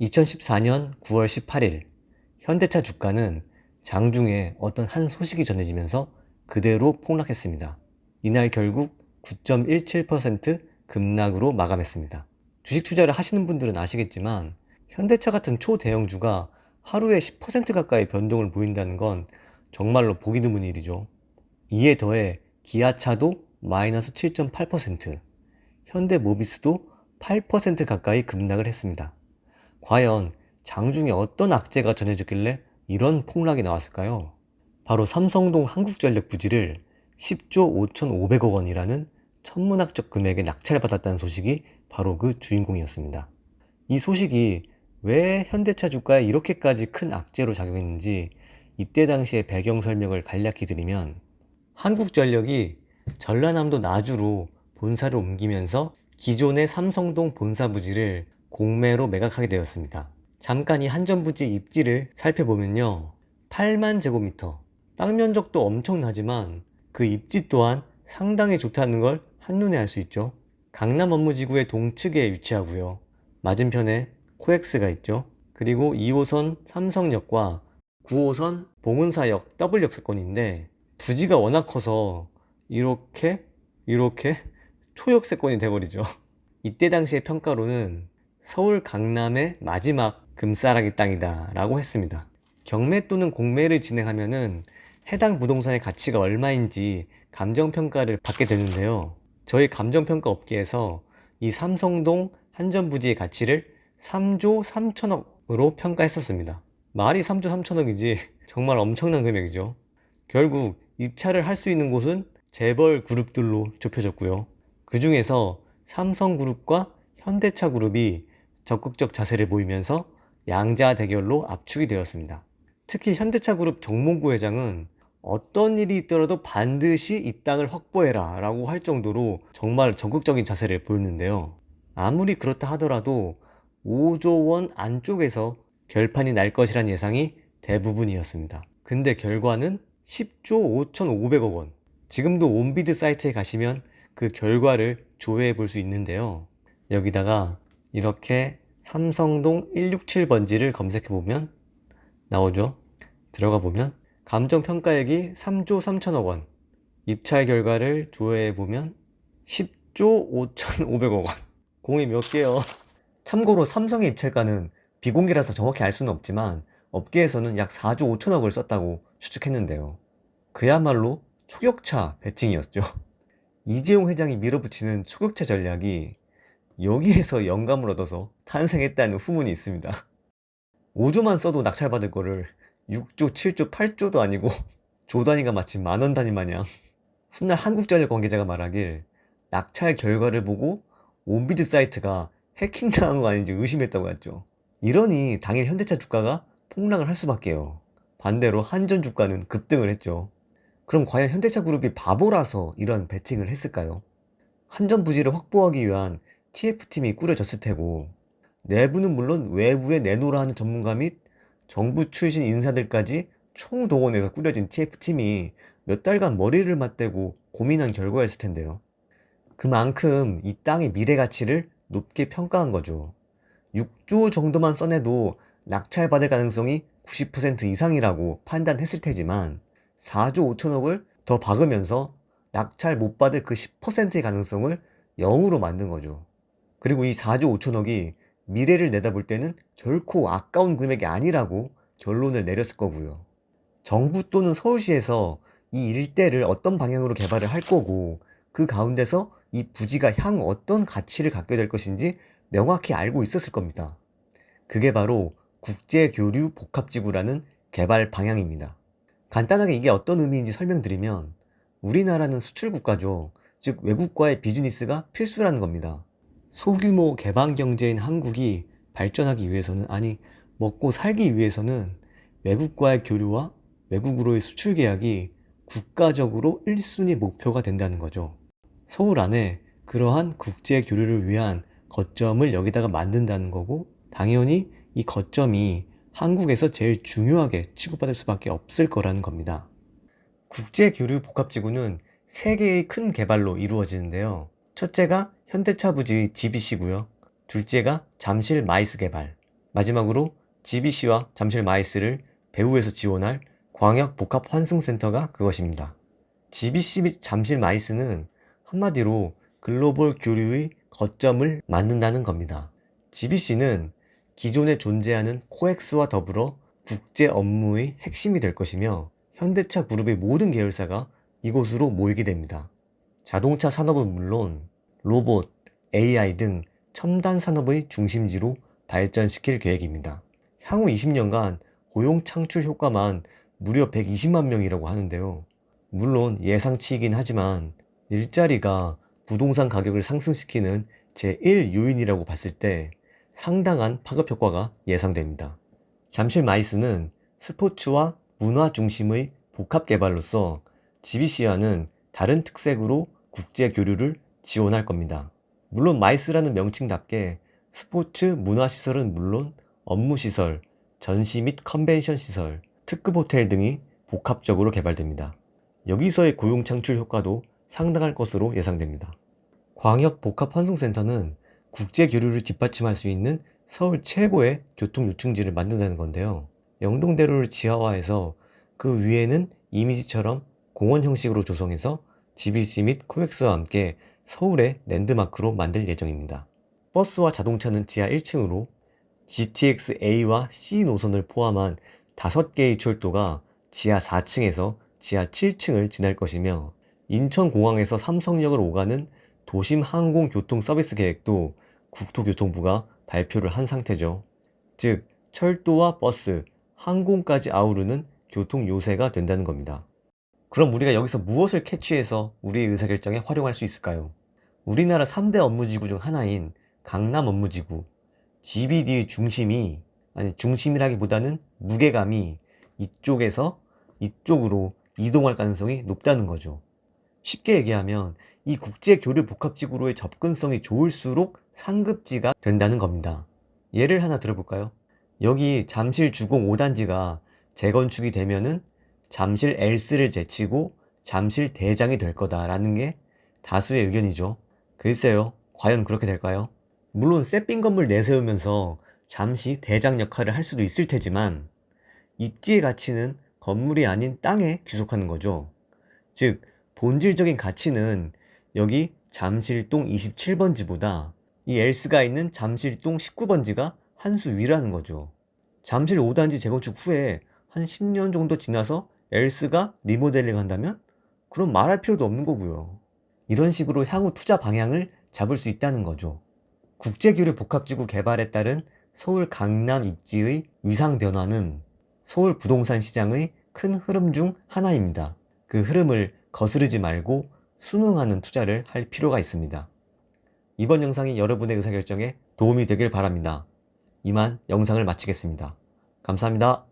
2014년 9월 18일 현대차 주가는 장중에 어떤 한 소식이 전해지면서 그대로 폭락했습니다. 이날 결국 9.17% 급락으로 마감했습니다. 주식 투자를 하시는 분들은 아시겠지만 현대차 같은 초대형주가 하루에 10% 가까이 변동을 보인다는 건 정말로 보기 드문 일이죠. 이에 더해 기아차도 마이너스 7.8%, 현대모비스도 8% 가까이 급락을 했습니다. 과연 장중에 어떤 악재가 전해졌길래 이런 폭락이 나왔을까요? 바로 삼성동 한국전력 부지를 10조 5,500억 원이라는 천문학적 금액에 낙찰받았다는 소식이 바로 그 주인공이었습니다. 이 소식이 왜 현대차 주가에 이렇게까지 큰 악재로 작용했는지 이때 당시의 배경 설명을 간략히 드리면, 한국전력이 전라남도 나주로 본사를 옮기면서 기존의 삼성동 본사 부지를 공매로 매각하게 되었습니다. 잠깐 이 한전부지 입지를 살펴보면요, 8만 제곱미터, 땅 면적도 엄청나지만 그 입지 또한 상당히 좋다는 걸 한눈에 알 수 있죠. 강남 업무지구의 동측에 위치하고요, 맞은편에 코엑스가 있죠. 그리고 2호선 삼성역과 9호선 봉은사역 더블 역세권인데, 부지가 워낙 커서 이렇게 초역세권이 돼버리죠. 이때 당시의 평가로는 서울 강남의 마지막 금싸라기 땅이다 라고 했습니다. 경매 또는 공매를 진행하면은 해당 부동산의 가치가 얼마인지 감정평가를 받게 되는데요, 저희 감정평가 업계에서 이 삼성동 한전부지의 가치를 3조 3천억으로 평가했었습니다. 말이 3조 3천억이지 정말 엄청난 금액이죠. 결국 입찰을 할 수 있는 곳은 재벌 그룹들로 좁혀졌고요. 그 중에서 삼성그룹과 현대차그룹이 적극적 자세를 보이면서 양자 대결로 압축이 되었습니다. 특히 현대차그룹 정몽구 회장은 어떤 일이 있더라도 반드시 이 땅을 확보해라 라고 할 정도로 정말 적극적인 자세를 보였는데요. 아무리 그렇다 하더라도 5조 원 안쪽에서 결판이 날 것이란 예상이 대부분이었습니다. 근데 결과는 10조 5,500억 원. 지금도 온비드 사이트에 가시면 그 결과를 조회해 볼 수 있는데요, 여기다가 이렇게 삼성동 167번지를 검색해 보면 나오죠. 들어가 보면 감정평가액이 3조 3천억 원, 입찰 결과를 조회해 보면 10조 5,500억 원. 공이 몇 개요? 참고로 삼성의 입찰가는 비공개라서 정확히 알 수는 없지만 업계에서는 약 4조 5천억을 썼다고 추측했는데요, 그야말로 초격차 베팅이었죠. 이재용 회장이 밀어붙이는 초격차 전략이 여기에서 영감을 얻어서 탄생했다는 후문이 있습니다. 5조만 써도 낙찰받을 거를 6조, 7조, 8조도 아니고 조 단위가 마치 만원 단위 마냥. 훗날 한국전력 관계자가 말하길 낙찰 결과를 보고 온비드 사이트가 해킹당한 거 아닌지 의심했다고 했죠. 이러니 당일 현대차 주가가 폭락을 할 수밖에요. 반대로 한전 주가는 급등을 했죠. 그럼 과연 현대차 그룹이 바보라서 이런 베팅을 했을까요? 한전 부지를 확보하기 위한 TF팀이 꾸려졌을 테고, 내부는 물론 외부에 내놓으라 하는 전문가 및 정부 출신 인사들까지 총동원해서 꾸려진 TF팀이 몇 달간 머리를 맞대고 고민한 결과였을 텐데요. 그만큼 이 땅의 미래 가치를 높게 평가한 거죠. 6조 정도만 써내도 낙찰받을 가능성이 90% 이상이라고 판단했을 테지만 4조 5천억을 더 박으면서 낙찰 못 받을 그 10%의 가능성을 0으로 만든 거죠. 그리고 이 4조 5천억이 미래를 내다볼 때는 결코 아까운 금액이 아니라고 결론을 내렸을 거고요. 정부 또는 서울시에서 이 일대를 어떤 방향으로 개발을 할 거고, 그 가운데서 이 부지가 향후 어떤 가치를 갖게 될 것인지 명확히 알고 있었을 겁니다. 그게 바로 국제교류 복합지구라는 개발 방향입니다. 간단하게 이게 어떤 의미인지 설명드리면, 우리나라는 수출 국가죠. 즉 외국과의 비즈니스가 필수라는 겁니다. 소규모 개방 경제인 한국이 발전하기 위해서는, 아니 먹고 살기 위해서는 외국과의 교류와 외국으로의 수출 계약이 국가적으로 1순위 목표가 된다는 거죠. 서울 안에 그러한 국제 교류를 위한 거점을 여기다가 만든다는 거고, 당연히 이 거점이 한국에서 제일 중요하게 취급받을 수밖에 없을 거라는 겁니다. 국제교류 복합지구는 3개의 큰 개발로 이루어지는데요. 첫째가 현대차 부지 GBC고요. 둘째가 잠실 마이스 개발, 마지막으로 GBC와 잠실 마이스를 배후에서 지원할 광역복합환승센터가 그것입니다. GBC 및 잠실 마이스는 한마디로 글로벌 교류의 거점을 만든다는 겁니다. GBC는 기존에 존재하는 코엑스와 더불어 국제 업무의 핵심이 될 것이며 현대차 그룹의 모든 계열사가 이곳으로 모이게 됩니다. 자동차 산업은 물론 로봇, AI 등 첨단 산업의 중심지로 발전시킬 계획입니다. 향후 20년간 고용 창출 효과만 무려 120만 명이라고 하는데요. 물론 예상치이긴 하지만 일자리가 부동산 가격을 상승시키는 제1 요인이라고 봤을 때 상당한 파급 효과가 예상됩니다. 잠실 마이스는 스포츠와 문화 중심의 복합 개발로서 GBC와는 다른 특색으로 국제 교류를 지원할 겁니다. 물론 마이스라는 명칭답게 스포츠 문화시설은 물론 업무시설, 전시 및 컨벤션 시설, 특급 호텔 등이 복합적으로 개발됩니다. 여기서의 고용 창출 효과도 상당할 것으로 예상됩니다. 광역복합환승센터는 국제 교류를 뒷받침할 수 있는 서울 최고의 교통 요충지를 만든다는 건데요. 영동대로를 지하화해서 그 위에는 이미지처럼 공원 형식으로 조성해서 GBC 및 코엑스와 함께 서울의 랜드마크로 만들 예정입니다. 버스와 자동차는 지하 1층으로 GTX A와 C 노선을 포함한 5개의 철도가 지하 4층에서 지하 7층을 지날 것이며 인천공항에서 삼성역을 오가는 도심 항공교통 서비스 계획도 국토교통부가 발표를 한 상태죠. 즉 철도와 버스, 항공까지 아우르는 교통 요새가 된다는 겁니다. 그럼 우리가 여기서 무엇을 캐치해서 우리의 의사결정에 활용할 수 있을까요? 우리나라 3대 업무지구 중 하나인 강남 업무지구, GBD의 중심이라기보다는 무게감이 이쪽에서 이쪽으로 이동할 가능성이 높다는 거죠. 쉽게 얘기하면 이 국제교류 복합지구로의 접근성이 좋을수록 상급지가 된다는 겁니다. 예를 하나 들어볼까요? 여기 잠실 주공 5단지가 재건축이 되면은 잠실 L스를 제치고 잠실 대장이 될 거다라는 게 다수의 의견이죠. 글쎄요, 과연 그렇게 될까요? 물론 새삥 건물 내세우면서 잠시 대장 역할을 할 수도 있을 테지만 입지의 가치는 건물이 아닌 땅에 귀속하는 거죠. 즉 본질적인 가치는 여기 잠실동 27번지보다 이 엘스가 있는 잠실동 19번지가 한 수 위라는 거죠. 잠실 5단지 재건축 후에 한 10년 정도 지나서 엘스가 리모델링 한다면 그럼 말할 필요도 없는 거고요. 이런 식으로 향후 투자 방향을 잡을 수 있다는 거죠. 국제교류 복합지구 개발에 따른 서울 강남 입지의 위상 변화는 서울 부동산 시장의 큰 흐름 중 하나입니다. 그 흐름을 거스르지 말고 순응하는 투자를 할 필요가 있습니다. 이번 영상이 여러분의 의사결정에 도움이 되길 바랍니다. 이만 영상을 마치겠습니다. 감사합니다.